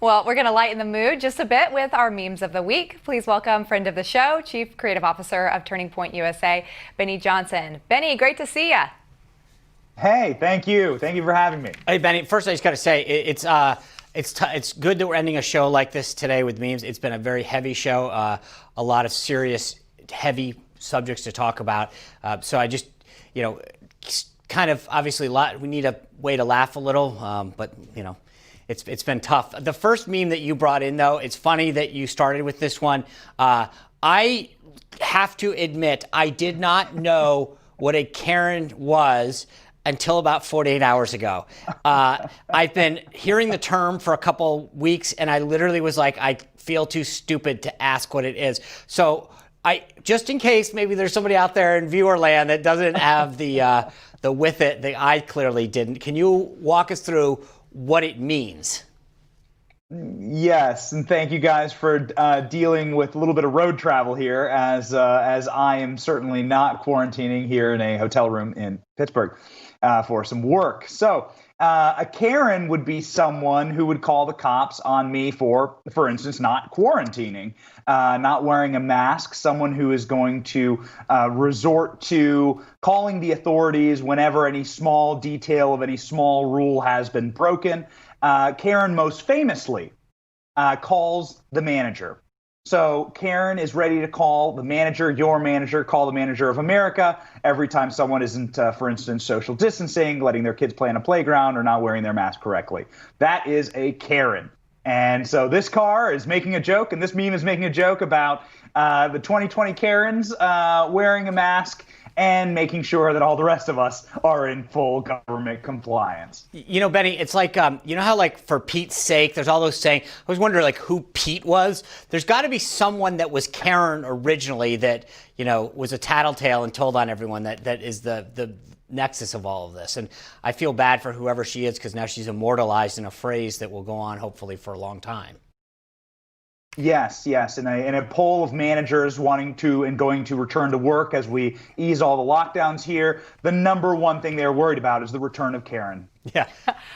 Well, we're going to lighten the mood just a bit with our memes of the week. Please welcome friend of the show, Chief Creative Officer of Turning Point USA, Benny Johnson. Benny, great to see you. Hey, thank you. Thank you for having me. Hey, Benny, first I just got to say, it's good that we're ending a show like this today with memes. It's been a very heavy show, a lot of serious, heavy subjects to talk about. So I just, kind of obviously we need a way to laugh a little, but, it's been tough. The first meme that you brought in, though, it's funny that you started with this one. I have to admit, I did not know what a Karen was until about 48 hours ago. I've been hearing the term for a couple weeks, and I literally was like, I feel too stupid to ask what it is. So just in case maybe there's somebody out there in viewer land that doesn't have the with it, I clearly didn't. Can you walk us through what it means? Yes, and thank you guys for dealing with a little bit of road travel here, as I am certainly not quarantining here in a hotel room in Pittsburgh for some work. So a Karen would be someone who would call the cops on me for instance, not quarantining, not wearing a mask, someone who is going to resort to calling the authorities whenever any small detail of any small rule has been broken. Karen most famously calls the manager. So Karen is ready to call the manager, your manager, call the manager of America every time someone isn't, for instance, social distancing, letting their kids play in a playground, or not wearing their mask correctly. That is a Karen. And so this car is making a joke, and this meme is making a joke about the 2020 Karens wearing a mask and making sure that all the rest of us are in full government compliance. Benny, it's like, how like for Pete's sake, there's all those saying, I was wondering like who Pete was. There's got to be someone that was Karen originally that, was a tattletale and told on everyone that is the nexus of all of this. And I feel bad for whoever she is because now she's immortalized in a phrase that will go on hopefully for a long time. Yes. In a poll of managers wanting to and going to return to work as we ease all the lockdowns here, the number one thing they're worried about is the return of Karen. Yeah.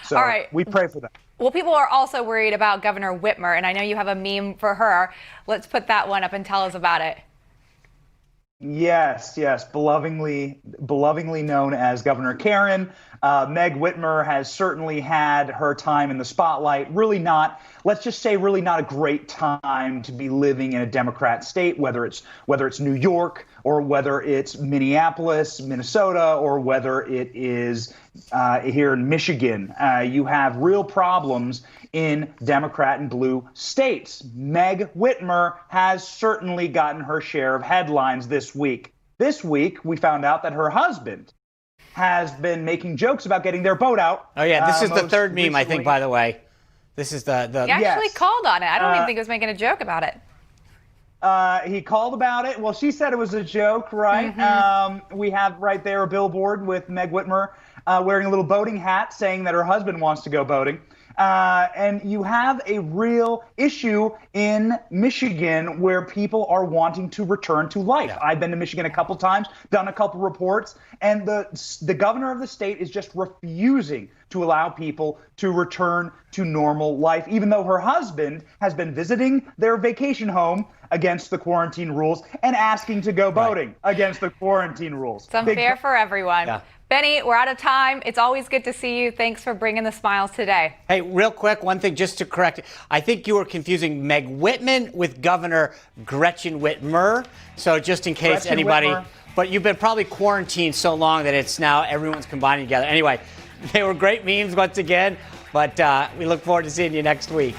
So all right. We pray for that. Well, people are also worried about Governor Whitmer, and I know you have a meme for her. Let's put that one up and tell us about it. Yes, belovingly known as Governor Karen. Meg Whitmer has certainly had her time in the spotlight. Really not a great time to be living in a Democrat state, whether it's New York or whether it's Minneapolis, Minnesota, or whether it is here in Michigan. You have real problems in Democrat and blue states. Meg Whitmer has certainly gotten her share of headlines this week. This week, we found out that her husband has been making jokes about getting their boat out. Oh, yeah. This is the third meme, I think, by the way. This is the He actually called on it. I don't even think he was making a joke about it. He called about it. Well, she said it was a joke, right? Mm-hmm. We have right there a billboard with Meg Whitmer wearing a little boating hat saying that her husband wants to go boating. And you have a real issue in Michigan where people are wanting to return to life. Yeah. I've been to Michigan a couple times, done a couple reports, and the governor of the state is just refusing to allow people to return to normal life, even though her husband has been visiting their vacation home against the quarantine rules and asking to go boating against the quarantine rules. It's unfair for everyone. Yeah. Benny, we're out of time. It's always good to see you. Thanks for bringing the smiles today. Hey, real quick, one thing just to correct. I think you were confusing Meg Whitman with Governor Gretchen Whitmer. So just in case anybody, but you've been probably quarantined so long that it's now everyone's combining together. Anyway, they were great memes once again, but we look forward to seeing you next week.